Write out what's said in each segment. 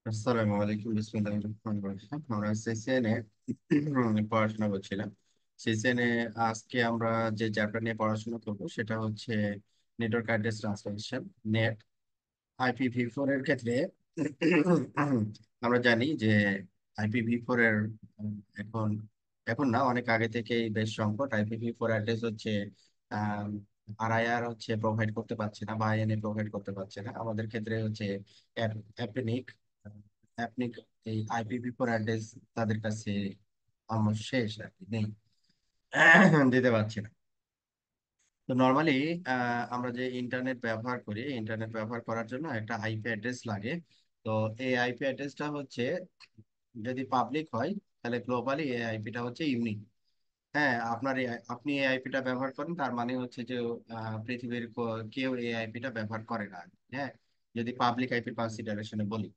আসসালামু আলাইকুম, বিসমিল্লাহির রহমানির রহিম। আমরা সিসিএন এ পড়াশোনা করছিলাম। সিসিএন এ আজকে আমরা যে চ্যাপ্টার নিয়ে পড়াশোনা করব সেটা হচ্ছে network address translation, net. IPv4 এর ক্ষেত্রে আমরা জানি যে IPv4 এর উম, এখন এখন না, অনেক আগে থেকেই বেশ সংকট। IPv4 অ্যাড্রেস হচ্ছে আরআইআর হচ্ছে প্রোভাইড করতে পারছে না, বা আইএনএ প্রোভাইড করতে পারছে না। আমাদের ক্ষেত্রে হচ্ছে অ্যাপনিক অ্যাপনিক এই IPv4 অ্যাড্রেস তাদের কাছে অলমোস্ট শেষ আর কি, নেই। দিতে পারছে না। তো নর্মালি আমরা যে ইন্টারনেট ব্যবহার করি, ইন্টারনেট ব্যবহার করার জন্য একটা আইপি অ্যাড্রেস লাগে। তো এই আইপি অ্যাড্রেসটা হচ্ছে, যদি পাবলিক হয় তাহলে গ্লোবালি এই আইপিটা হচ্ছে ইউনিক। হ্যাঁ, আপনি এই আইপিটা ব্যবহার করেন, তার মানে হচ্ছে যে পৃথিবীর কেউ এই আইপিটা ব্যবহার করে না। হ্যাঁ, যদি পাবলিক আইপি কনসিডারেশনে বলি,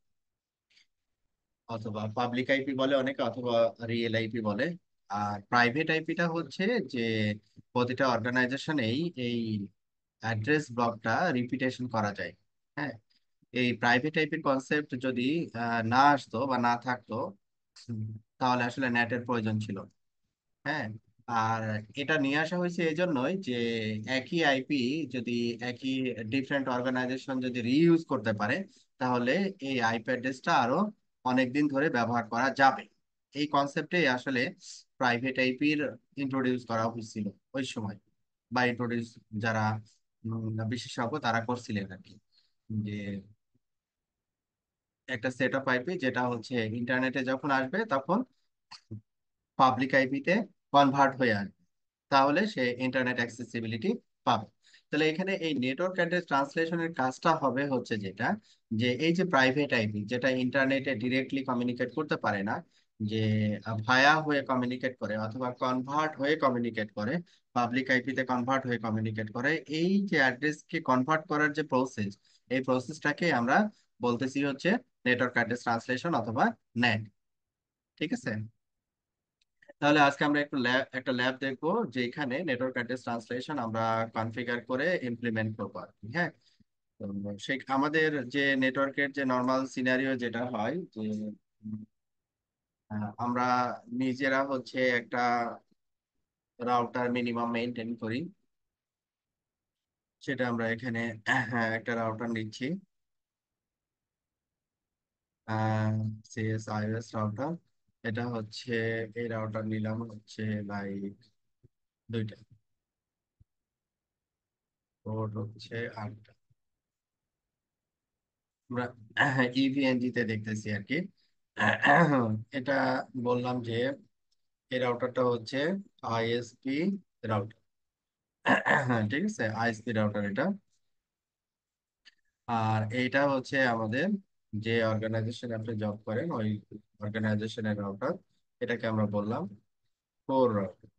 অথবা পাবলিক আইপি বলে অনেকে, অথবা রিয়েল আইপি বলে। আর প্রাইভেট আইপিটা হচ্ছে যে প্রতিটা অর্গানাইজেশনেই এই অ্যাড্রেস ব্লকটা রিপিটেশন করা যায়। হ্যাঁ, এই প্রাইভেট আইপির কনসেপ্ট যদি না আসতো বা না থাকতো, হুম, তাহলে আসলে নেটের প্রয়োজন ছিল। হ্যাঁ, আর এটা নিয়ে আসা হয়েছে এই জন্যই যে একই আইপি যদি একই ডিফারেন্ট অর্গানাইজেশন যদি রিইউজ করতে পারে, তাহলে এই আইপি অ্যাড্রেসটা আরো অনেকদিন ধরে ব্যবহার করা যাবে। এই কনসেপ্টে আসলে প্রাইভেট আইপির ইন্ট্রোডিউস করা হয়েছিল ওই সময়, বা ইন্ট্রোডিউস যারা বিশেষজ্ঞ তারা করছিলেন আর কি। যে একটা সেট অফ আইপি যেটা হচ্ছে ইন্টারনেটে যখন আসবে তখন পাবলিক আইপিতে কনভার্ট হয়ে আসবে, তাহলে সে ইন্টারনেট অ্যাক্সেসিবিলিটি পাবে। তাহলে এখানে এই নেটওয়ার্ক অ্যাড্রেস ট্রান্সলেশনের কাজটা হবে হচ্ছে যেটা, যে এই যে প্রাইভেট আইপি যেটা ইন্টারনেটে ডিরেক্টলি কমিউনিকেট করতে পারে না, যে ভায়া হয়ে কমিউনিকেট করে অথবা কনভার্ট হয়ে কমিউনিকেট করে, পাবলিক আইপিতে কনভার্ট হয়ে কমিউনিকেট করে, এই যে অ্যাড্রেসকে কনভার্ট করার যে প্রসেস, এই প্রসেসটাকে আমরা বলতেছি হচ্ছে নেটওয়ার্ক অ্যাড্রেস ট্রান্সলেশন অথবা নেট। ঠিক আছে, তাহলে আজকে আমরা একটা ল্যাব দেখবো, যে এখানে নেটওয়ার্ক অ্যাড্রেস ট্রান্সলেশন আমরা কনফিগার করে ইমপ্লিমেন্ট করবো আর কি। হ্যাঁ, তো সেই আমাদের যে নেটওয়ার্কের যে নর্মাল সিনারিও যেটা হয় যে উম, আমরা নিজেরা হচ্ছে একটা রাউটার মিনিমাম মেনটেন করি। সেটা আমরা এখানে একটা রাউটার নিচ্ছি, CSIS রাউটার। এটা হচ্ছে, এই রাউটার নিলাম হচ্ছে লাইক দুইটা, পোর্ট হচ্ছে 8টা। আমরা ইভিএনজি তে দেখতেছি আর কি। এটা বললাম যে এই রাউটারটা হচ্ছে আইএসপি রাউটার। ঠিক আছে, আইএসপি রাউটার এটা। আর এইটা হচ্ছে আমাদের যে অর্গানাইজেশন আপনি জব করেন, ওই অর্গানাইজেশনের রাউটার। এটাকে আমরা বললাম কোর রাউটার।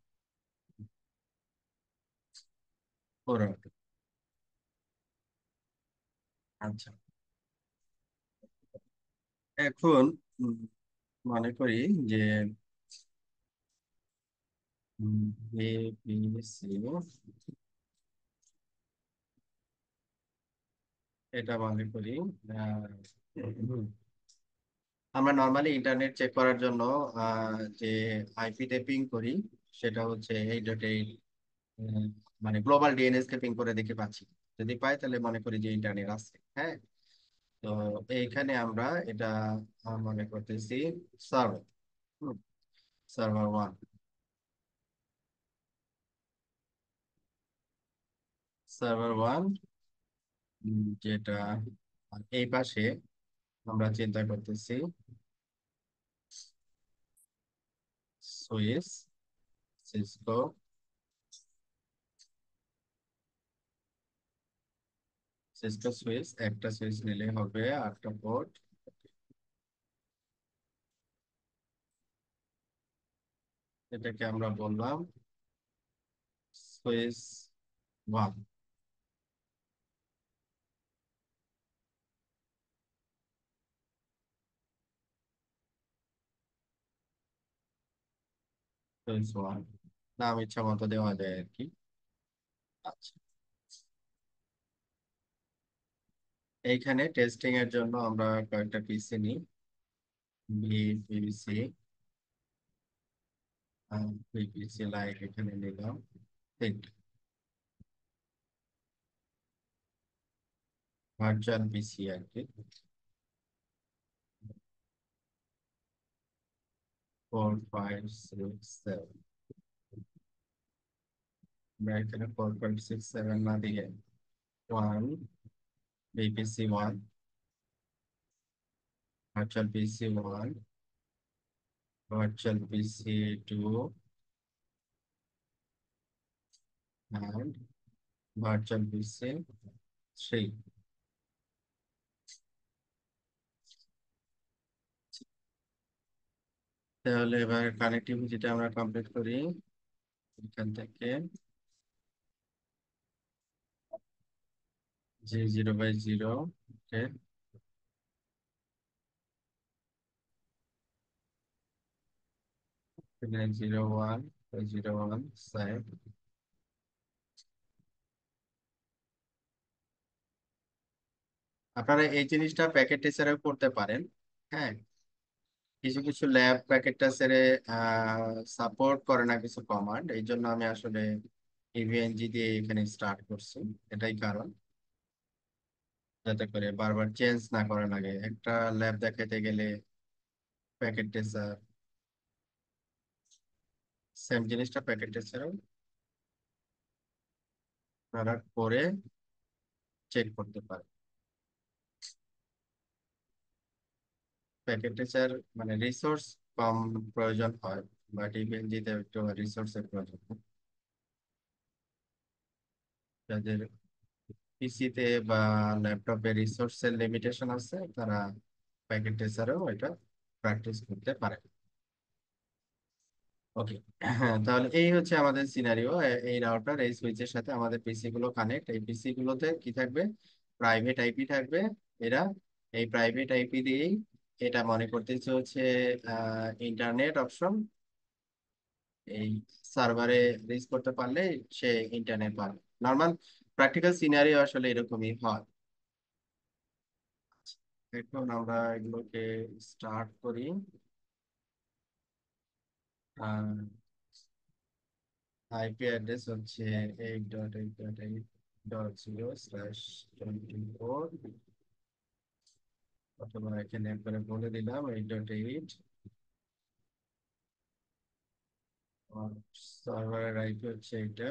Core router. আচ্ছা, এখন উম, মনে করি যে এবিসি, এটা মনে করি আহ, আমরা নর্মালি ইন্টারনেট চেক করার জন্য যে আইপি তে পিং করি, সেটা হচ্ছে 8.8, মানে গ্লোবাল ডিএনএস কে পিং করে দেখে পাচ্ছি। যদি পাই তাহলে মনে করি যে ইন্টারনেট আছে। হ্যাঁ, তো এইখানে আমরা এটা মনে করতেছি server, server one, server one, যেটা এই পাশে আমরা চিন্তা করতেছি সুইস, সিসকো। সিসকো সুইচ, একটা সুইচ নিলে হবে 8টা পোর্ট। এটাকে আমরা বললাম সুইচ ওয়ান। সুইচ ওয়ান নাম ইচ্ছা মতো দেওয়া যায় আর কি। আচ্ছা, এইখানে টেস্টিং এর জন্য আমরা কয়েকটা পিসি নিই। বিপিসি, বিপিসি লাইভ এখানে নিলাম, ভার্চুয়াল পিসি আর কি। 4567, আমরা এখানে 4.67 না দিয়ে one, VPC one, virtual PC one, virtual PC two, and virtual PC three. তাহলে এবার কানেক্টিভিটিটা আমরা কমপ্লিট করি এখান থেকে। G0/0, ওকে, 0 1 সাইড। আপনারা এই জিনিসটা প্যাকেট টেস্টারে করতে পারেন। হ্যাঁ, কিছু কিছু ল্যাব প্যাকেট টেস্টারে সাপোর্ট করে না কিছু কমান্ড, এই জন্য আমি আসলে ইভিএনজি দিয়ে এখানে স্টার্ট করছি। এটাই কারণ, যাতে করে বারবার চেঞ্জ না করা লাগে একটা ল্যাব দেখাতে গেলে। প্যাকেট টেস্টার সেম জিনিসটা প্যাকেট টেস্টারও আপনারা করে চেক করতে পারেন। প্যাকেট টেস্টার মানে রিসোর্স কম প্রয়োজন হয়, বাট ইভিএনজিতে একটু রিসোর্সের প্রয়োজন হয়। যাদের পিসিতে বা ল্যাপটপে রিসোর্সের লিমিটেশন আছে, তারা প্যাকেট টেস্টারেও এটা প্র্যাকটিস করতে পারে। ওকে, হ্যাঁ, তাহলে এই হচ্ছে আমাদের সিনারিও। এই রাউটার এই সুইচের সাথে আমাদের পিসি গুলো কানেক্ট। এই পিসি গুলোতে কি থাকবে? প্রাইভেট আইপি থাকবে। এরা এই প্রাইভেট আইপি দিয়েই এটা মনে করতেছে হচ্ছে ইন্টারনেট অপশন। এই সার্ভারে রিচ করতে পারলে সে ইন্টারনেট পাবে। নর্মাল প্র্যাকটিক্যাল সিনারিও আসলে এরকমই হয়। এখন আমরা এগুলোকে স্টার্ট করি। আইপি অ্যাড্রেস হচ্ছে 8.8.8.0/24, অথবা এখানে একবারে বলে দিলাম 8.8। সার্ভারের আইপি হচ্ছে এটা,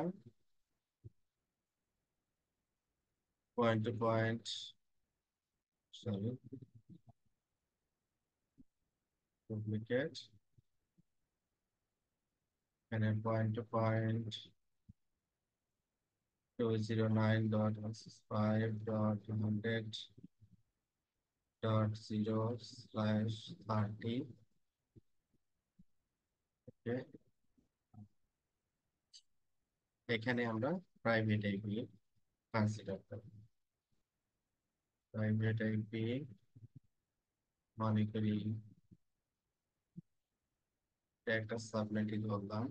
point to point, sorry, duplicate. এখানে পয়েন্ট টু পয়েন্ট 209.165.100.0/30। এখানে আমরা প্রাইভেট আইপি কনসিডার করব। প্রাইভেট আইপি মনে করি এটা একটা সাবনেটই ধরলাম।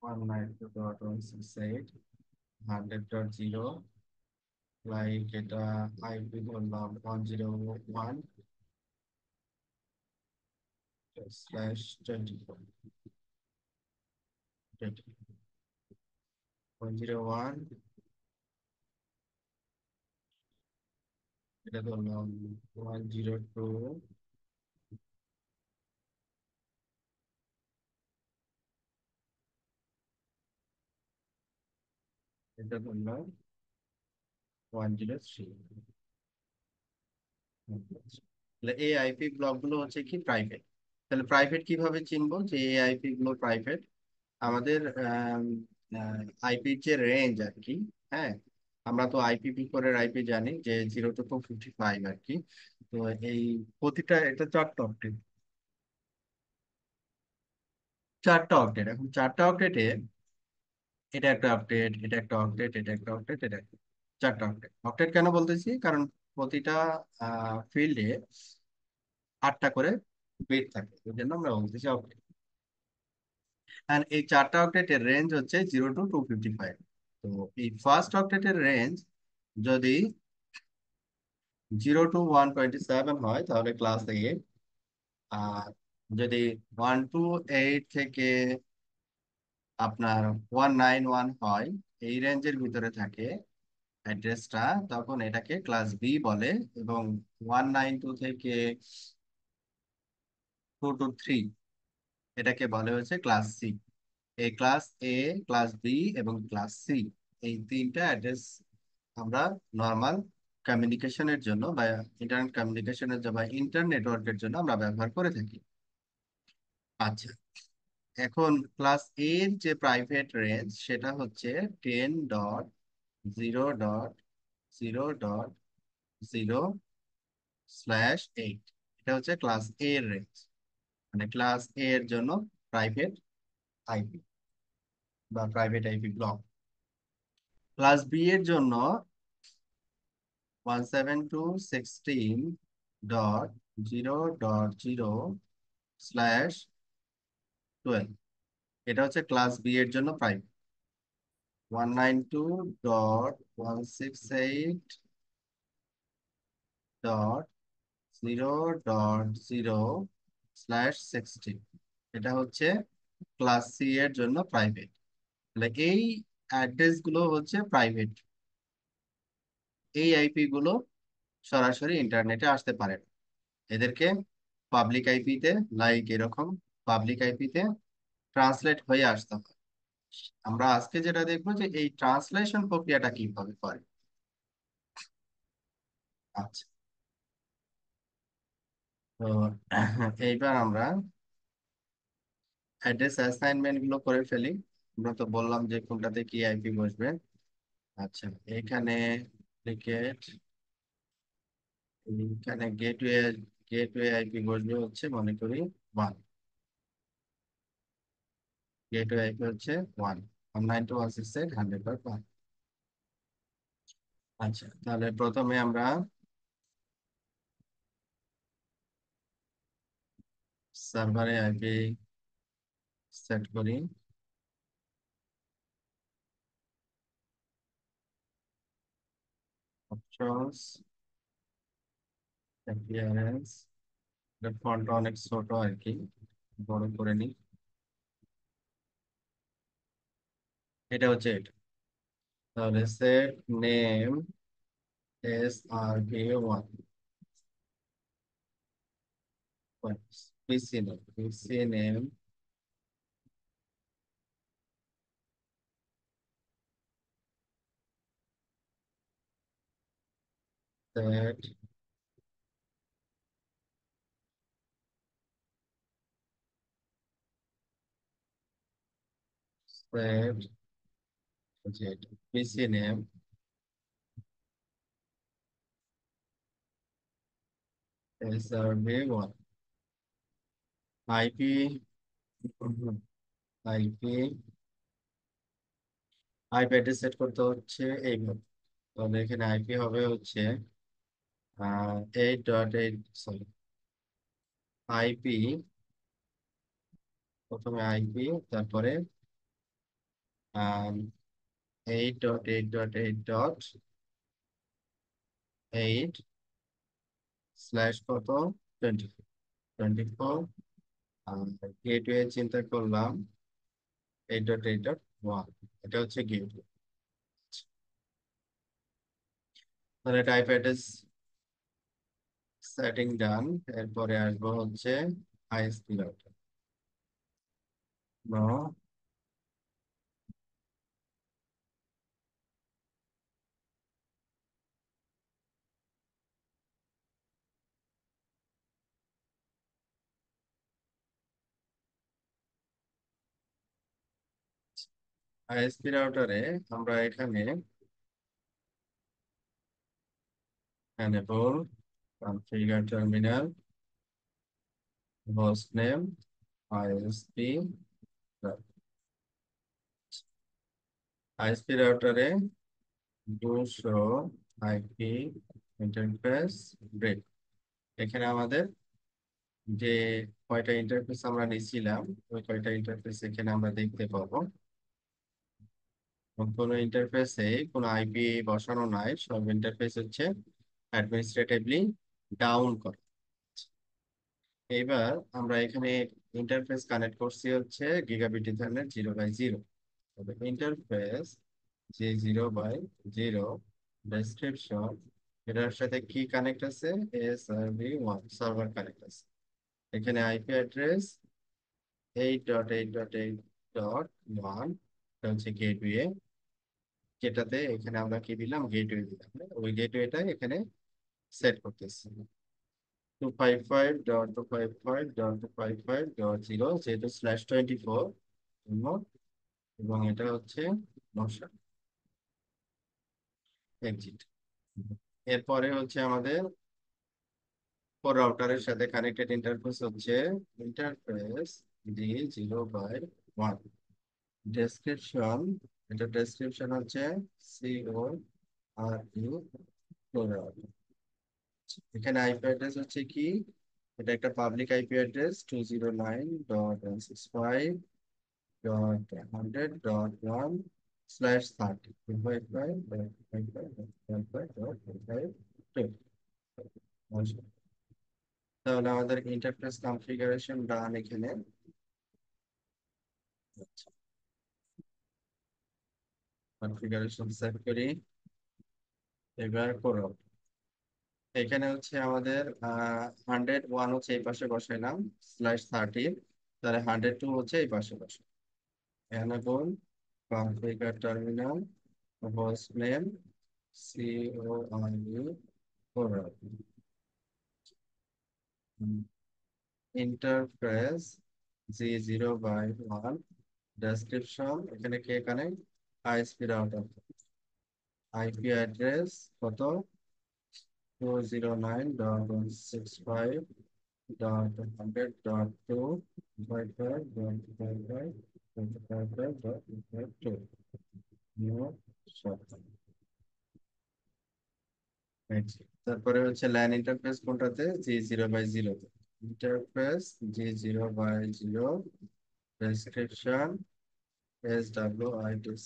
192.168 100.0, লাইক এটা আইপি ধরলাম 101/24, 101, এটা ধরলাম 102, এটা ধরলাম 103। তাহলে এই আইপি ব্লক গুলো হচ্ছে কি প্রাইভেট। তাহলে প্রাইভেট কিভাবে চিনবো যে এই আইপি গুলো প্রাইভেট? আমাদের আইপির যে রেঞ্জ আর কি, হ্যাঁ, আমরা তো IPv4 এর আইপি জানি যে 0 to 255 আর কি। তো এই প্রতিটা এটা চারটা অক্টেট, চারটা অক্টেট। এখন চারটা অক্টেটে এটা একটা অক্টেট, এটা একটা অক্টেট, এটা একটা অক্টেট, এটা একটা, চারটা অক্টেট। অক্টেট কেন বলতেছি? কারণ প্রতিটা ফিল্ডে 8টা করে বিট থাকে, এই জন্য আমরা বলতেছি অক্টেট। আর এই চারটা অক্টেটের রেঞ্জ হচ্ছে 0 to 255। তো এই ফার্স্ট অক্টেটের রেঞ্জ যদি 0 to 127 হয় তাহলে ক্লাস এ, আর যদি 1 to 8 থেকে আপনার 191 হয়, এই রেঞ্জের ভিতরে থাকে অ্যাড্রেসটা, তখন এটাকে ক্লাস বি বলে। এবং 192 থেকে 2 to 3 এটাকে বলে হচ্ছে ক্লাস সি। এই ক্লাস এ, ক্লাস বি এবং ক্লাস সি, এই তিনটা অ্যাড্রেস আমরা নর্মাল কমিউনিকেশনের জন্য বা ইন্টারনেট কমিউনিকেশনের জন্য বা ইন্টার নেটওয়ার্কের জন্য আমরা ব্যবহার করে থাকি। আচ্ছা, এখন ক্লাস এর যে প্রাইভেট রেঞ্জ সেটা হচ্ছে 10.0.0.0/8। এটা হচ্ছে ক্লাস এ এর রেঞ্জ, মানে ক্লাস এ এর জন্য প্রাইভেট আইপি বা private IP block. Class B এর জন্য 172.16.0.0/12। এটা হচ্ছে ক্লাস বি এর জন্য প্রাইভেট। 192.168.0.0/16, এটা হচ্ছে ক্লাস সি এর জন্য প্রাইভেট। তাহলে এই অ্যাড্রেস গুলো হচ্ছে প্রাইভেট। এই আইপি গুলো সরাসরি ইন্টারনেটে আসতে পারে না। এদেরকে পাবলিক আইপিতে, লাইক এরকম পাবলিক আইপিতে ট্রান্সলেট হয়ে আসতে হয়। আমরা আজকে যেটা দেখবো যে এই ট্রান্সলেশন প্রক্রিয়াটা কিভাবে করে। আচ্ছা, তো এইবার আমরা অ্যাড্রেস অ্যাসাইনমেন্ট গুলো করে ফেলি। আমরা তো বললাম যে কোনটাতে কি আইপি বসবে। আচ্ছা, এখানে ক্রিকেট, এখানে গেটওয়ে, গেটওয়ে আইপি বসবে হচ্ছে মনে করি 1। গেটওয়ে আইপি হচ্ছে 1, 192.168.100.1। আচ্ছা, তাহলে প্রথমে আমরা সার্ভারে আইপি সেট করি। অপশনস, অ্যাপিয়ারেন্স, ফন্টটা অনেক ছোট আর কি, বড় করে নিই। এটা হচ্ছে এটা। তাহলে সেট নেম SRV1, পিসি নেম, পিসি নেম সেট সেট পিসি name SRV1। IP, IP, IP address set করতে হচ্ছে এইভাবে। তাহলে এখানে আইপি হবে হচ্ছে 8.8, সরি, আইপি, প্রথমে আইপি, তারপরে 8.8.8.8/কত, 24। আর গেটওয়ে চিন্তা করলাম 8.8.1, এটা হচ্ছে গেটওয়ে। তাহলে টাইপ অ্যাড্রেস সেটিং ডান। এরপরে আসবো হচ্ছে আইএসপি রাউটার। নো, আইএসপি রাউটারে আমরা এখানে enable configure terminal host name ISP। ISP রাউটারে 200 আইপি ইন্টারফেস ব্রেক। এখানে আমাদের যে কয়টা ইন্টারফেস আমরা নিয়েছিলাম, ওই কয়টা ইন্টারফেস এখানে আমরা দেখতে পাবো। কোনো ইন্টারফেসে কোনো আইপি বসানো নাই, সব ইন্টারফেস হচ্ছে অ্যাডমিনিস্ট্রেটিভলি ডাউন করা। এবার আমরা এখানে ইন্টারফেস কানেক্ট করছি হচ্ছে গিগাবিট ইথারনেট 0/0। তবে ইন্টারফেস যে 0/0 ডেসক্রিপশন, এটার সাথে কি কানেক্ট আছে? SRv1 সার্ভার কানেক্ট আছে। এখানে আইপি অ্যাড্রেস 8.8.8.1 হচ্ছে গেটওয়ে, যেটাতে এখানে আমরা কি দিলাম, গেটওয়ে দিলাম। ওই গেটওয়েটা এখানে সেট করতেছি 255.255.255.0, যেহেতু /24 জন্য, এবং এটা হচ্ছে নকশা এক্সিট। এরপরে হচ্ছে আমাদের রাউটারের সাথে কানেক্টেড ইন্টারফেস হচ্ছে ইন্টারফেস D0/1 ডেসক্রিপশন। এটা ডেসক্রিপশন হচ্ছে CORE। এখানে আইপি অ্যাড্রেস হচ্ছে কি, এটা একটা পাবলিক আইপি অ্যাড্রেস 209.165.100.1/30 255.255.255.255. তাহলে আমাদের ইন্টারফেস কনফিগারেশন ডান এখানে। কনফিগারেশন সেট করি। এবার করো, এখানে হচ্ছে আমাদের 101 হচ্ছে এই পাশে বসাইলাম /30, তাহলে 102 হচ্ছে এই পাশে বসে। এখানে কোন configure terminal host name CORE interface G0/1 description. এখানে কে connect? ISP router. IP address কত? 209.165.100.255.255.255.255.2. New soft. তারপরে হচ্ছে লাইন ইন্টারফেস কোনটাতে? G0/0। Interface G0/0 description SWITCH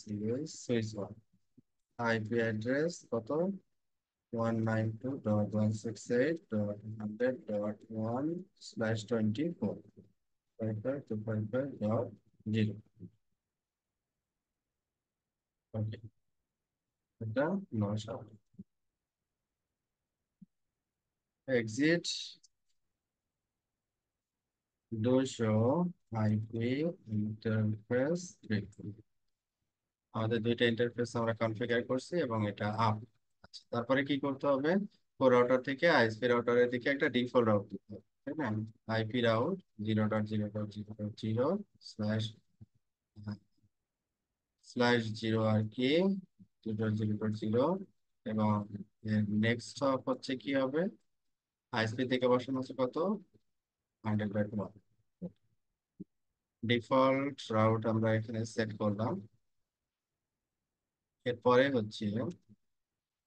switch one. IP address কত? 192.168.100.1/24 255.0। ওকে, এটা নশো। Exit 200 IP interface. আমাদের দুইটা ইন্টারফেস আমরা কনফিগার করছি এবং এটা আপ। আচ্ছা, তারপরে কি করতে হবে? কোর রাউটার থেকে আইএসপি রাউটারের দিকে একটা ডিফল্ট রাউট দিতে হবে, তাই না? আইপি রাউট 0.0.0.0 স্ল্যাশ /0 আর কি 2.0.0। এবং নেক্সট হপ হচ্ছে কি হবে? আইএসপি থেকে বসানো আছে কত? 100.1। ডিফল্ট রাউট আমরা এখানে সেট করলাম। এরপরে হচ্ছে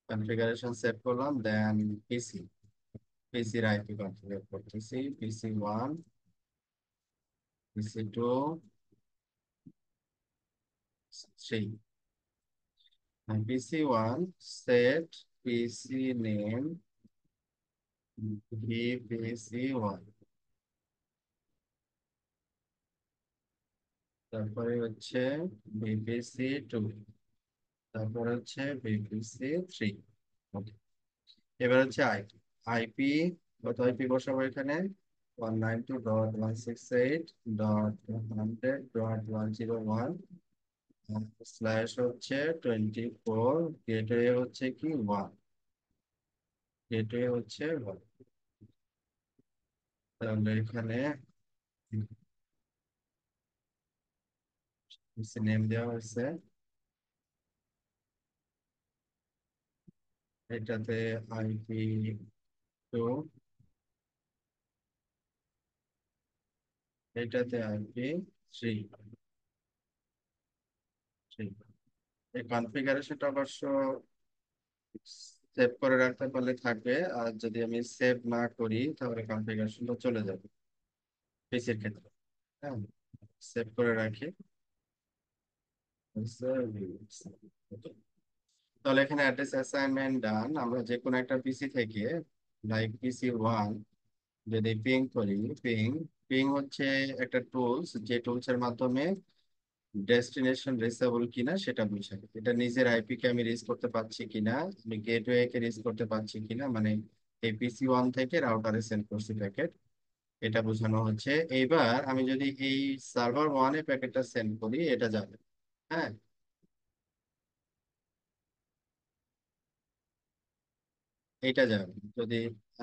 কনফিগারেশন সেট করলাম, দেন পিসির আইপি কনফিগার করতেছি। PC1, PC2, 3। PC1 সেট পিসি নেম VPC1। তারপরে হচ্ছে VPC2। তারপরে হচ্ছে VPC3। ওকে, এবার হচ্ছে আইপি। আইপি কত আইপি বসাবো এখানে? 192.168.100.101 স্ল্যাশ হচ্ছে 24। গেটওয়ে হচ্ছে কি 1। গেটওয়ে হচ্ছে 1। তাহলে এখানে নেম দেওয়া হয়েছে, এটাতে IP2, এটাতে IP3। এই কনফিগারেশনটা অবশ্য সেভ করে রাখতে পারলে থাকবে, আর যদি আমি সেভ না করি তাহলে কনফিগারেশনটা চলে যাবে। পিসির ক্ষেত্রে। হ্যাঁ, সেভ করে রাখি। তাহলে এখানে অ্যাড্রেস অ্যাসাইনমেন্ট ডান। আমরা যে কোনো একটা পিসি থেকে, লাইক PC 1, যদি পিং করি, পিং পিং হচ্ছে একটা টুলস, যে টুলস এর মাধ্যমে ডেস্টিনেশন রিচেবল কিনা সেটা বুঝায়। এটা নিজের আইপি কে আমি রিচ করতে পারছি কিনা, আমি গেটওয়ে কে রিচ করতে পারছি কিনা, মানে এই PC 1 থেকে রাউটারে সেন্ড করছি প্যাকেট, এটা বোঝানো হচ্ছে। এইবার আমি যদি এই সার্ভার 1-এ প্যাকেটটা সেন্ড করি, এটা যাবে। হ্যাঁ, এইটা যাবে। যদি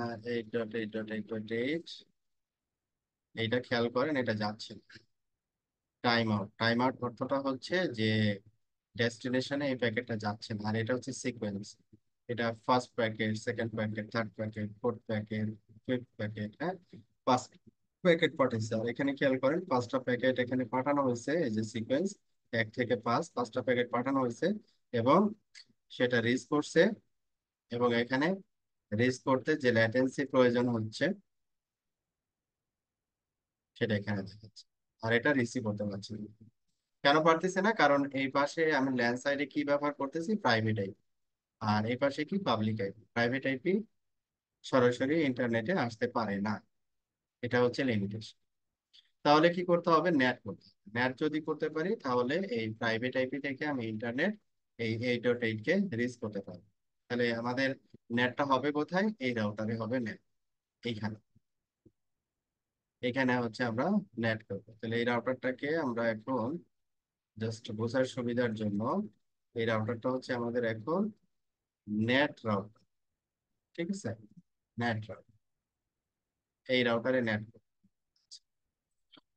8.8.8.8, এইটা খেয়াল করেন, এটা যাচ্ছে। টাইম আউট, টাইম আউট অর্থটা হচ্ছে যে ডেস্টিনেশনে এই প্যাকেটটা যাচ্ছে না। আর এটা হচ্ছে সিকোয়েন্স, এটা first packet, second packet, third packet, fourth packet, fifth packet. হ্যাঁ, পাঁচ প্যাকেট পাঠাইছে। আর এখানে খেয়াল করেন, পাঁচটা প্যাকেট এখানে পাঠানো হয়েছে, এই যে সিকোয়েন্স 1 থেকে 5, পাঁচটা প্যাকেট পাঠানো হয়েছে এবং সেটা রিচ করছে। এবং এখানে রিচ করতে যে ল্যাটেন্সি প্রয়োজন হচ্ছে সেটা এখানে দেখাচ্ছে। আর এটা রিসিভ হতে পারছে না। কেন পারতেছে না? কারণ এই পাশে আমি ল্যান্ড সাইডে কি ব্যবহার করতেছি, প্রাইভেট আইপি। আর এই পাশে কি, পাবলিক আইপি। প্রাইভেট আইপি সরাসরি ইন্টারনেটে আসতে পারে না, এটা হচ্ছে লিমিটেশন। তাহলে কি করতে হবে, নেট করতে হবে। নেট যদি করতে পারি তাহলে এই প্রাইভেট আইপি থেকে আমি ইন্টারনেট, এই 8.8 কে রিচ করতে পারবো। তাহলে আমাদের নেটটা হবে কোথায়, এই রাউটারে হবে নেট, এইখানে। এখানে হচ্ছে আমরা নেট করবো। তাহলে এই রাউটারটাকে আমরা এখন জাস্ট বোঝার সুবিধার জন্য, এই রাউটারটা হচ্ছে আমাদের এখন নেট রাউটার। ঠিক আছে, নেট রাউটার, এই রাউটারে নেট।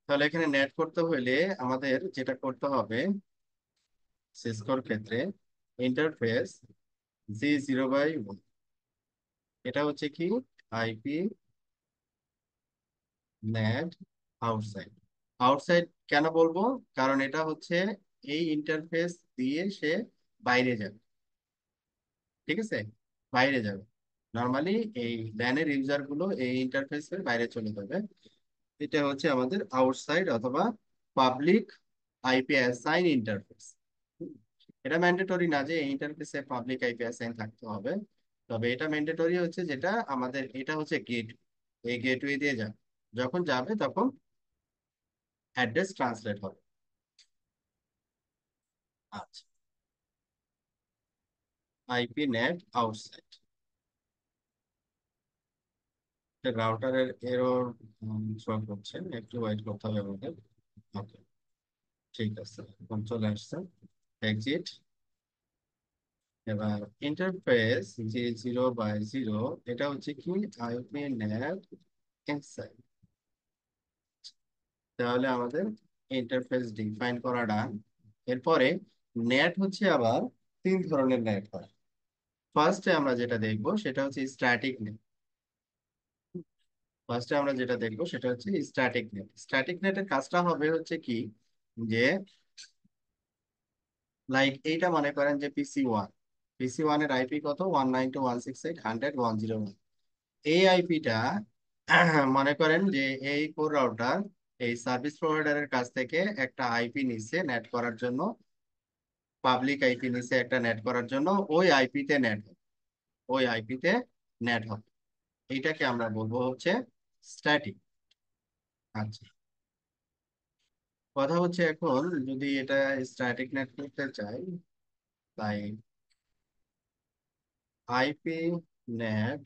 তাহলে এখানে নেট করতে হলে আমাদের যেটা করতে হবে, সিসকোর ক্ষেত্রে ইন্টারফেস G0/1, এটা হচ্ছে কি, আইপি নেট আউটসাইড। আউটসাইড কেন বলবো, কারণ এটা হচ্ছে এই ইন্টারফেস দিয়ে সে বাইরে যাবে। ঠিক আছে, বাইরে যাবে। নর্মালি এই ল্যানের ইউজার গুলো এই ইন্টারফেসের বাইরে চলে যাবে। এটা হচ্ছে আমাদের আউটসাইড অথবা পাবলিক আইপি অ্যাসাইন ইন্টারফেস। এটা ম্যান্ডেটরি না যে এই ইন্টারফেসে পাবলিক আইপি অ্যাসাইন থাকতে হবে, তবে এটা ম্যান্ডেটরি হচ্ছে যেটা আমাদের, এটা হচ্ছে গেট, এই গেটওয়ে দিয়ে যাবে। যখন যাবে তখন অ্যাড্রেস ট্রান্সলেট হবে। আচ্ছা, আইপি নেট আউটসাইড, রাউটারের এরর শো করছে, একটু ওয়েট করতে হবে আমাদের। ওকে, ঠিক আছে, এখন চলে আসছে। এক্সিট। এবার ইন্টারফেস G0/0, এটা হচ্ছে কি, আইপি নেট ইনসাইড। তাহলে আমাদের ইন্টারফেস ডিফাইন করা ডান। এরপরে নেট হচ্ছে আবার তিন ধরনের নেট হয়। ফার্স্টে আমরা যেটা দেখব সেটা হচ্ছে স্ট্যাটিক নেট। ফার্স্টে আমরা যেটা দেখবো সেটা হচ্ছে স্ট্যাটিক নেট। স্ট্যাটিক নেটের কাজটা হবে হচ্ছে কি, যে লাইক এইটা মনে করেন যে PC 1, PC 1 এর আইপি কত, 192.168.101। এই আইপিটা মনে করেন যে এই কোর রাউটার এই সার্ভিস প্রোভাইডারের কাছ থেকে একটা আইপি নিচ্ছে নেট করার জন্য, পাবলিক আইপি নিচে একটা নেট করার জন্য, ওই আইপিতে নেট, ওই আইপিতে নেট হবে। এইটাকে আমরা বলবো হচ্ছে স্ট্যাটিক। আচ্ছা, কথা হচ্ছে এখন যদি এটা স্ট্যাটিক নেট করতে চাই, তাই আইপি নেট,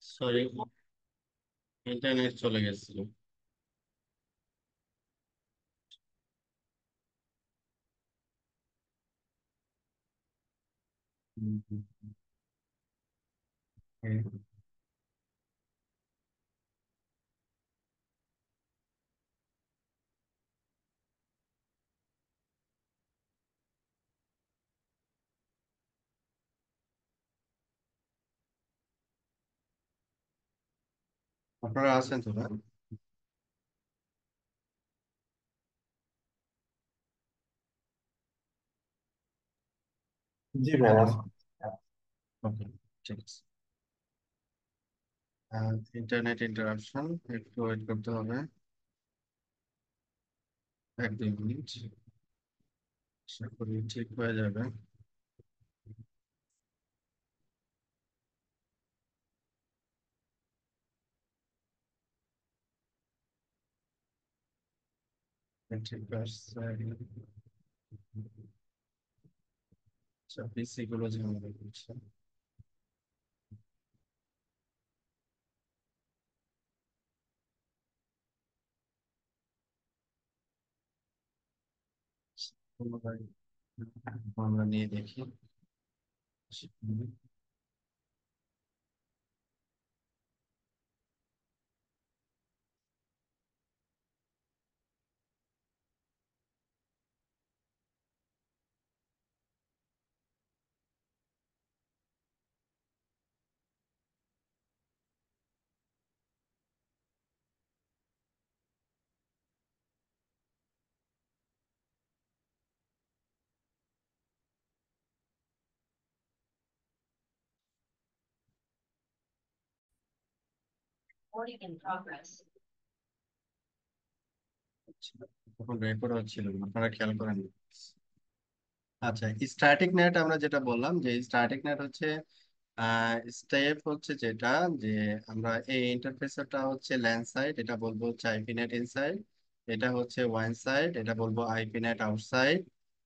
সরি, ইন্টারনেট চলে গেছিল। হুম, হুম, হুম। আপনারা আছেন তো না? জি ভাই হ্যালো। আছে। ওকে, ঠিক আছে। ইন্টারনেট ইন্টারাপশন, একটু ওয়েট করতে হবে। 1-2 মিনিট, আশা করি ঠিক হয়ে যাবে। ঠিক আছে। আচ্ছা, পিসি গুলো ঝামেলা করছে। পুনরায় আমরা নিয়ে দেখি। আচ্ছা, তখন রেকর্ড হচ্ছিল না, আপনারা খেয়াল করেন। আচ্ছা, স্ট্যাটিক নেট আমরা যেটা বললাম, যে স্ট্যাটিক নেট হচ্ছে স্টেপ হচ্ছে যেটা, যে আমরা এই ইন্টারফেসটা হচ্ছে ল্যান সাইড, এটা বলবো হচ্ছে আইপি নেট ইনসাইড। এটা হচ্ছে ওয়ান সাইড, এটা বলবো আইপি নেট আউটসাইড।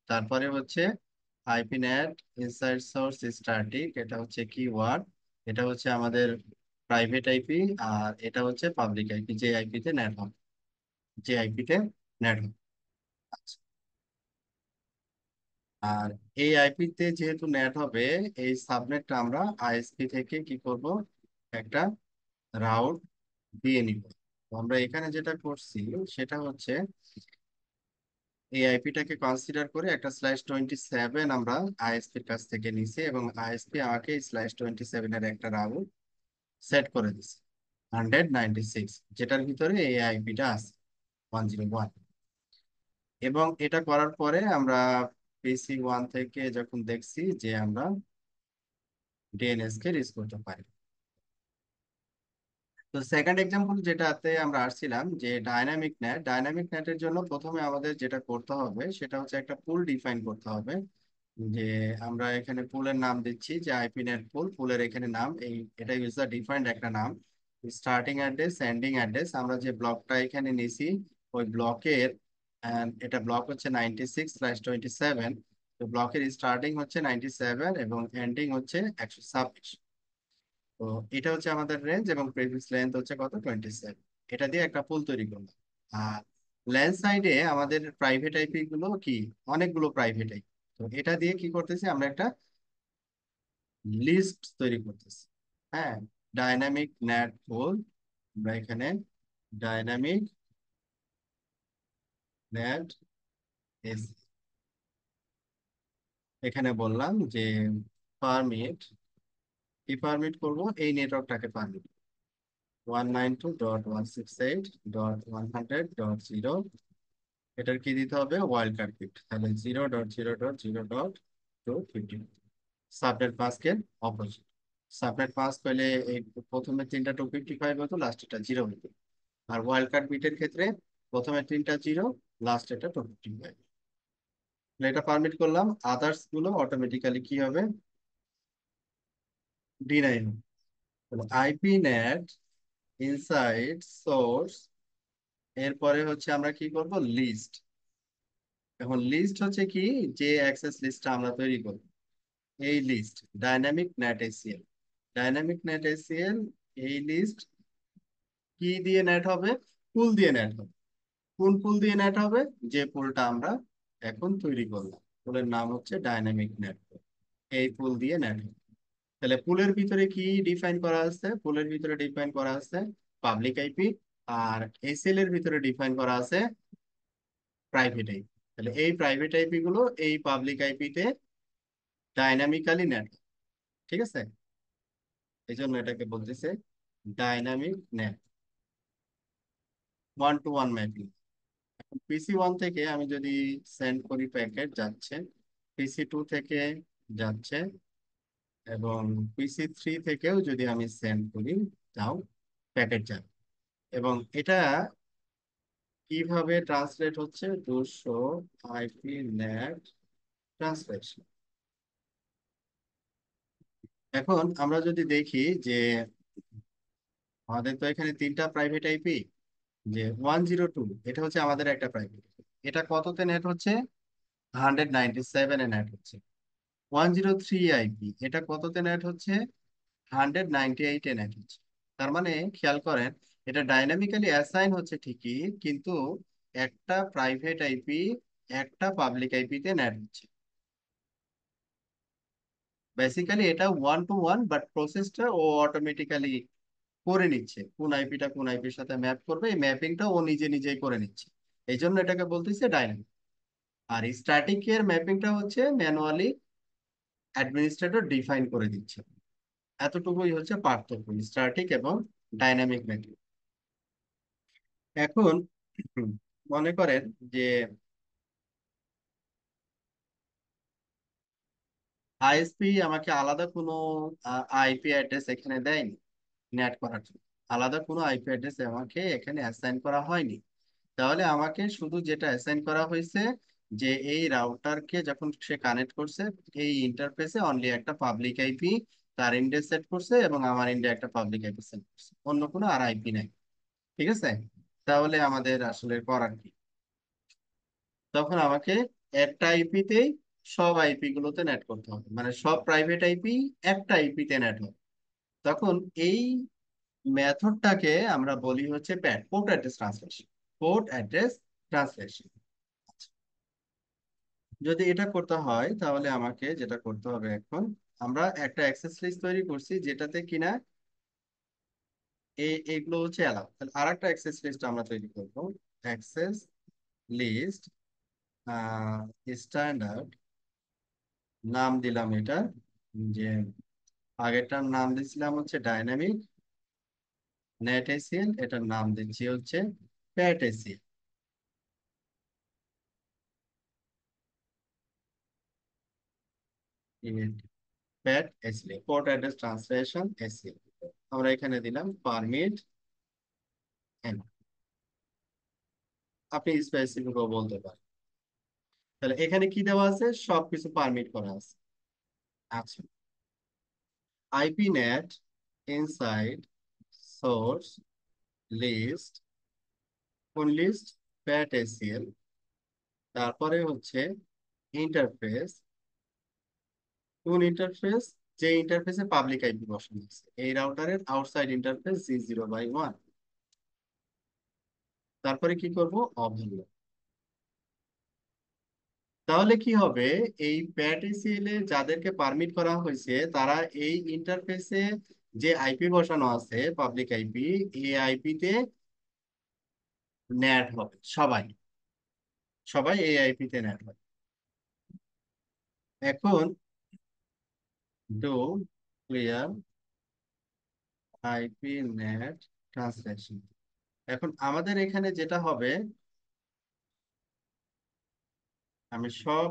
তারপরে হচ্ছে IP NAT inside source static, এটা হচ্ছে কিওয়ার্ড। এটা হচ্ছে আমাদের প্রাইভেট আইপি। আর এটা হচ্ছে পাবলিক আইপি, যে আইপিতে নেট হবে, যে আইপিতে নেট হবে। আচ্ছা, আর এই আইপিতে যেহেতু নেট হবে, এই সাবনেটটা আমরা আইএসপি থেকে কি করব, একটা রাউট দিয়ে নিব। তো আমরা এখানে যেটা করছি সেটা হচ্ছে এই আইপিটাকে কনসিডার করে একটা /27 আমরা আইএসপির কাছ থেকে নিছি, এবং আইএসপি আমাকে /27 এর একটা রাউট সেট করে দিছে 196, যেটার ভিতরে এই আইপিটা আছে 101। এবং এটা করার পরে আমরা PC 1 থেকে যখন দেখছি যে আমরা ডিএনএস কে রিচ করতে পারি। তো সেকেন্ড এক্সাম্পল যেটাতে আমরা আসছিলাম, যে ডাইনামিক নেটের জন্য প্রথমে আমাদের যেটা করতে হবে সেটা হচ্ছে একটা পুল ডিফাইন করতে হবে। যে আমরা এখানে পুলের নাম দিচ্ছি যে আইপি নেট পুল, পুলের এখানে নাম এই, এটা ইউজার ডিফাইন্ড একটা নাম। স্টার্টিং অ্যাড্রেস, এন্ডিং অ্যাড্রেস, আমরা যে ব্লকটা এখানে নিছি ওই ব্লকের, এটা ব্লক হচ্ছে 96/27। তো ব্লকের স্টার্টিং হচ্ছে 97 এবং এন্ডিং হচ্ছে 126। তো এটা হচ্ছে আমাদের রেঞ্জ, এবং প্রিভিয়াস লেন্থ হচ্ছে কত, 27। এটা দিয়ে একটা পুল তৈরি করলাম। আর ল্যান্ড সাইডে আমাদের প্রাইভেট আইপি গুলো কি, অনেকগুলো প্রাইভেট আইপি। তো এটা দিয়ে কি করতেছি, আমরা একটা লিস্ট তৈরি করতেছি। হ্যাঁ, ডাইনামিক নেট পুল, আমরা এখানে ডাইনামিক নেট এস, এখানে বললাম যে পারমিট, কি পারমিট করব, এই নেটওয়ার্কটাকে পারমিট 192.168.100.0। এটার কি দিতে হবে, ওয়াইল্ড কার্ড বিট, তাহলে 0.0.0.250। সাবনেট মাস্কের অপোজিট, সাবনেট মাস্ক পেলে এই প্রথমে তিনটা 255 হতো, লাস্ট এটা 0 হতো। আর ওয়াইল্ড কার্ড বিটের ক্ষেত্রে প্রথমে তিনটা 0, লাস্ট এটা 255। এটা পারমিট করলাম, আদার্স গুলো অটোমেটিক্যালি কি হবে, ডিনাই হবে। আইপি নেট ইনসাইড সোর্স, এরপরে হচ্ছে আমরা কি করব, লিস্ট। এখন লিস্ট হচ্ছে কি, যে অ্যাক্সেস লিস্টটা আমরা তৈরি করব, এই list dynamic NAT ACL, dynamic NAT ACL, এই লিস্ট কি দিয়ে নেট হবে, পুল দিয়ে নেট হবে। কোন পুল দিয়ে নেট হবে, যে পুলটা আমরা এখন তৈরি করলাম, পুলের নাম হচ্ছে ডাইনামিক নেট। এই পুল দিয়ে নেট হবে। তাহলে পুলের ভিতরে কি ডিফাইন করা আছে, পুলের ভিতরে ডিফাইন করা আছে পাবলিক আইপি, আর এসএল এর ভিতরে ডিফাইন করা আছে প্রাইভেট আইপি। তাহলে এই প্রাইভেট আইপি গুলো এই পাবলিক আইপি তে ডাইনামিক্যালি নেট, ঠিক আছে। এই জন্য এটাকে বলতেছে dynamic net. 1 to 1 mapping. PC 1 থেকে আমি যদি সেন্ড করি প্যাকেট যাচ্ছে, PC 2 থেকে যাচ্ছে, এবং PC 3 থেকেও যদি আমি সেন্ড করি তাও প্যাকেট যাবে। এবং এটা কিভাবে ট্রান্সলেট হচ্ছে, 200 IP নেট ট্রান্সলেশন। এখন আমরা যদি দেখি যে আমাদের তো এখানে তিনটা প্রাইভেট আইপি, যে 102 এটা হচ্ছে আমাদের একটা প্রাইভেট, এটা কততে নেট হচ্ছে, 197-এ নেট হচ্ছে। 103 IP এটা কততে নেট হচ্ছে, 198-এ নেট হচ্ছে। তার মানে খেয়াল করেন, এটা ডাইনামিক্যালি অ্যাসাইন হচ্ছে ঠিকই, কিন্তু একটা প্রাইভেট আইপি একটা পাবলিক আইপিতে নেট হচ্ছে। বেসিক্যালি এটা 1 to 1, বাট প্রসেসটা ও অটোমেটিক্যালি করে নিচ্ছে, কোন আইপিটা কোন আইপির সাথে ম্যাপ করবে, এই ম্যাপিংটা ও নিজে নিজেই করে নিচ্ছে। এই জন্য এটাকে বলতেছে ডাইনামিক। আর স্ট্যাটিক এর ম্যাপিংটা হচ্ছে ম্যানুয়ালি অ্যাডমিনিস্ট্রেটর ডিফাইন করে দিচ্ছে। এতটুকুই হচ্ছে পার্থক্য স্ট্যাটিক এবং ডাইনামিক ম্যাপিং। এখন মনে করেন যে আইএসপি আমাকে আলাদা কোনো আইপি অ্যাড্রেস এখানে দেয়নি নেট করার জন্য, আলাদা কোনো আইপি অ্যাড্রেস আমাকে এখানে অ্যাসাইন করা হয়নি। তাহলে আমাকে শুধু যেটা অ্যাসাইন করা হয়েছে, যে এই রাউটারকে যখন সে কানেক্ট করছে, এই ইন্টারফেসে অনলি একটা পাবলিক আইপি তার ইন্ডে সেট করছে এবং আমার ইন্ডে একটা পাবলিক আইপি সেট করছে, অন্য কোনো আর আইপি নাই। ঠিক আছে, তাহলে আমাদের আসলে করার কি, তখন আমাকে একটা আইপিতেই সব আইপি গুলোতে নেট করতে হবে, মানে সব প্রাইভেট আইপি একটা আইপিতে নেট হবে। তখন এই মেথডটাকে আমরা বলি হচ্ছে PAT, port address translation. Port address translation. যদি এটা করতে হয় তাহলে আমাকে যেটা করতে হবে, এখন আমরা একটা অ্যাক্সেস লিস্ট তৈরি করছি যেটাতে কিনা এইগুলো হচ্ছে অ্যালাউ। তাহলে আর একটা অ্যাক্সেস লিস্ট আমরা তৈরি করব, অ্যাক্সেস লিস্ট স্ট্যান্ডার্ড, নাম দিলাম এটা, যে আগেরটার নাম দিছিলাম হচ্ছে ডাইনামিক নেট এসিএল, এটার নাম দিচ্ছি হচ্ছে PAT ACL. PAT ACL, port address translation ACL. আমরা এখানে দিলাম পারমিট, আপনি স্পেসিফিকও বলতে পারেন। তাহলে এখানে কি দেওয়া আছে, সবকিছু পারমিট করা আছে। আচ্ছা, IP NAT inside source list, কোন লিস্ট, প্যাট এসিএল। তারপরে হচ্ছে ইন্টারফেস, কোন ইন্টারফেস, যে ইন্টারফেসে পাবলিক আইপি বসানো আছে, এই রাউটারের আউটসাইড ইন্টারফেস G0/1। তারপরে কি করব, অভ্যান্য। তাহলে কি হবে, এই প্যাট এসিএল এ যাদেরকে পারমিট করা হয়েছে তারা এই ইন্টারফেসে যে আইপি বসানো আছে পাবলিক আইপি, এই আইপি তে নেট হবে, সবাই সবাই এই আইপি তে নেট হবে। এখন do clear IP net translation. এখন আমাদের এখানে যেটা হবে, আমি সব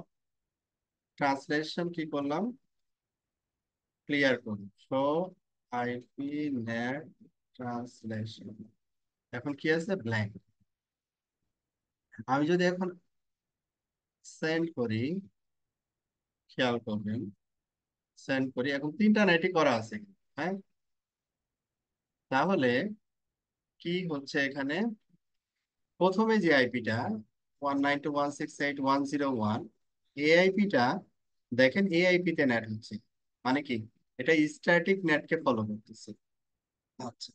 ট্রান্সলেশন কি করলাম, ক্লিয়ার করুন, সো আইপি নেট ট্রান্সলেশন। এখন কি আছে, ব্ল্যাঙ্ক। আমি যদি এখন সেন্ড করি, খেয়াল করবেন, সেন্ড করি, এখন তিনটা নেটই করা আছে। হ্যাঁ, তাহলে কি হচ্ছে এখানে, প্রথমে যে আইপিটা 192.168.1.0.1, এই আইপিটা দেখেন এই আইপি তে নেট হচ্ছে, মানে কি, এটা স্ট্যাটিক নেটকে ফলো করতেছে। আচ্ছা,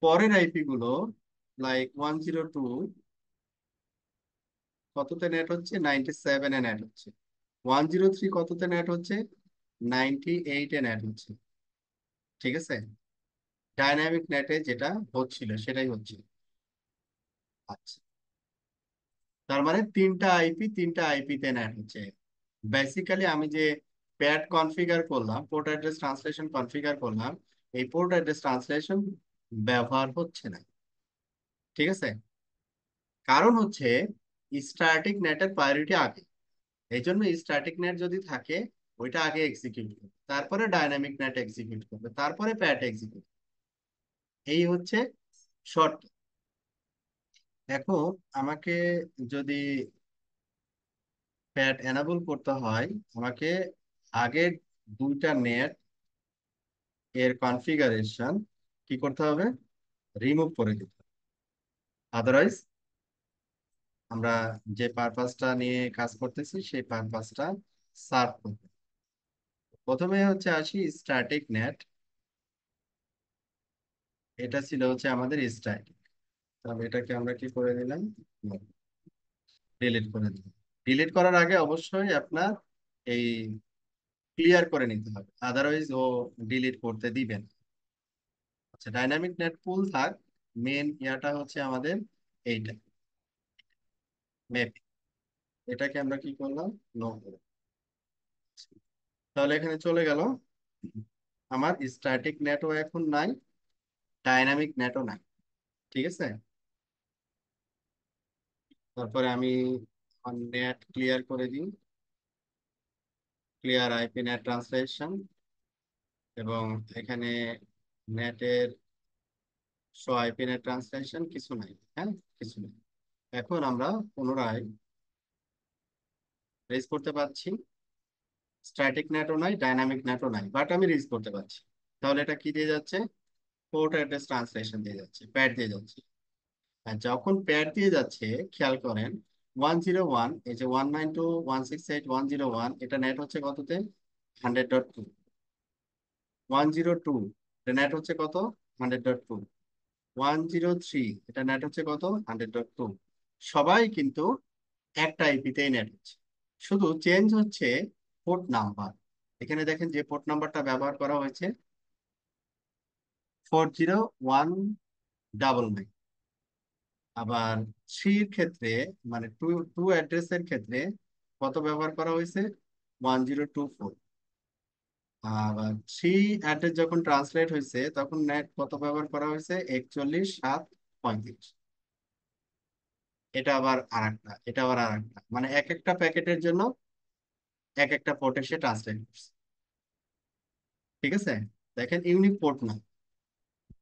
পরের আইপি গুলো লাইক 102 কততে নেট হচ্ছে, 97-এ নেট হচ্ছে। 103 কততে নেট হচ্ছে, 98-এ নেট হচ্ছে। ঠিক আছে, ডাইনামিক নেটে যেটা হচ্ছিল সেটাই হচ্ছে। আচ্ছা, তার মানে তিনটা আইপি তে নেট হচ্ছে। বেসিক্যালি আমি যে প্যাড কনফিগার করলাম, পোর্ট অ্যাড্রেস ট্রান্সলেশন কনফিগার করলাম, এই পোর্ট অ্যাড্রেস ট্রান্সলেশন ব্যবহার হচ্ছে না। ঠিক আছে, কারণ হচ্ছে স্ট্যাটিক নেটের প্রায়োরিটি আগে। এই জন্য স্ট্যাটিক নেট যদি থাকে ওইটা আগে এক্সিকিউট করবে, তারপরে ডাইনামিক নেট এক্সিকিউট করবে, তারপরে প্যাট এক্সিকিউট। এই হচ্ছে শর্ত। এখন আমাকে যদি প্যাট এনাবল করতে হয়, আমাকে আগের দুইটা নেট এর কনফিগারেশন কি করতে হবে, রিমুভ করে দিতে হবে। আদারওয়াইজ আমরা যে পারপাসটা নিয়ে কাজ করতেছি সেই পারপাসটা সার্ভ করবে। প্রথমে হচ্ছে আসি স্ট্যাটিক নেট। এটা ছিল হচ্ছে আমাদের স্ট্যাটিক। তাহলে এটাকে আমরা কি করে দিলাম, ডিলিট করে দিলাম। ডিলিট করার আগে অবশ্যই আপনার এই ক্লিয়ার করে নিতে হবে, আদারওয়াইজ ও ডিলিট করতে দিবেন। আচ্ছা, ডাইনামিক নেট পুল থাক, মেন ইয়াটা হচ্ছে আমাদের এইটা ম্যাপ। এটাকে আমরা কি করলাম, নো করে। তাহলে এখানে চলে গেল আমার স্ট্যাটিক নেটও এখন নাই, ডাইনামিক নেটও নাই। ঠিক আছে। তারপরে আমি নেট ক্লিয়ার করে দিই, ক্লিয়ার আইপি নেট ট্রান্সলেশন। এবং এখানে নেটের শো আইপি নেট ট্রান্সলেশন কিছু নাই, হ্যাঁ, কিছু নেই। এখন আমরা পুনরায় রেজ করতে পারছি, স্ট্যাটিক নেটও নাই, ডাইনামিক নেটও নাই, বাট আমি রিজ করতে পারছি। তাহলে এটা কি দিয়ে যাচ্ছে, পোর্ট অ্যাড্রেস ট্রান্সলেশন দিয়ে যাচ্ছে, প্যাড দিয়ে যাচ্ছে। আর যখন প্যাড দিয়ে যাচ্ছে, খেয়াল করেন 101, এই যে 192.168.101, এটা নেট হচ্ছে কততে, 100.2। 102, এটা নেট হচ্ছে কত, 100.2। 103, এটা নেট হচ্ছে কত, 100.2। সবাই কিন্তু একটা আইপিতেই নেট হচ্ছে, শুধু চেঞ্জ হচ্ছে পোর্ট নাম্বার। এখানে দেখেন যে পোর্ট নাম্বারটা ব্যবহার করা হয়েছে 40199। আবার থ্রির ক্ষেত্রে, মানে টু টু অ্যাড্রেসের ক্ষেত্রে কত ব্যবহার করা হয়েছে, 1024। আবার থ্রি অ্যাড্রেস যখন ট্রান্সলেট হয়েছে তখন নেট কত ব্যবহার করা হয়েছে, 41,735। এটা আবার আরেকটা, এটা আবার আরেকটা, মানে এক একটা প্যাকেটের জন্য এক একটা পোর্টে সে ট্রান্সলেট করছে। ঠিক আছে। দেখেন ইউনিক পোর্ট না,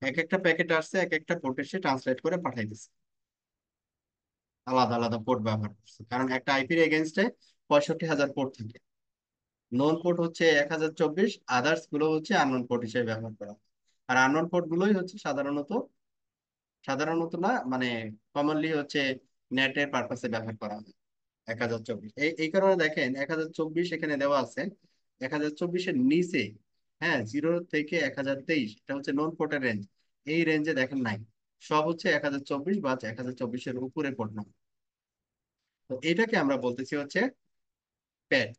এক একটা প্যাকেট আসছে, এক একটা পোর্টে সে ট্রান্সলেট করে পাঠাই দিচ্ছে, আলাদা আলাদা পোর্ট ব্যবহার করছে। কারণ একটা আইপির এগেনস্টে 65,000 পোর্ট থাকে। নোন পোর্ট হচ্ছে 1024, আদার্স গুলো হচ্ছে আননোন পোর্ট হিসেবে ব্যবহার করা হয়। আর আননোন পোর্ট গুলোই হচ্ছে সাধারণত, সাধারণত না মানে কমনলি হচ্ছে নেটের পারপাসে ব্যবহার করা হয়। 1024, এই কারণে দেখেন 1024 এখানে দেওয়া আছে। 1024-এর নিচে, হ্যাঁ, 0 থেকে 1023, এটা হচ্ছে নন পোর্টের রেঞ্জ। এই রেঞ্জে দেখেন নাই, সব হচ্ছে 1024 বা 1024-এর উপরে পোর্ট না। তো এটাকে আমরা বলতেছি হচ্ছে প্যাড,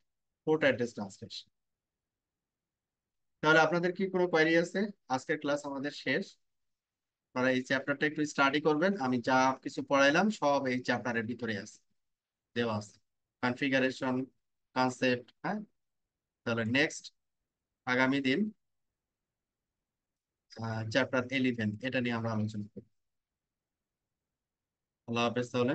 পোর্ট অ্যাড্রেস ট্রান্সলেশন। তাহলে আপনাদের কি কোনো কোয়েরি আছে? আজকের ক্লাস আমাদের শেষ। আপনারা এই চ্যাপ্টারটা একটু স্টাডি করবেন, আমি যা কিছু পড়াইলাম সব এই চ্যাপ্টারের ভিতরে আছে, দেওয়া আছে, কনফিগারেশন, কনসেপ্ট, হ্যাঁ। তাহলে নেক্সট আগামী দিন চ্যাপ্টার 11 এটা নিয়ে আমরা আলোচনা করব। আল্লাহ হাফেজ তাহলে।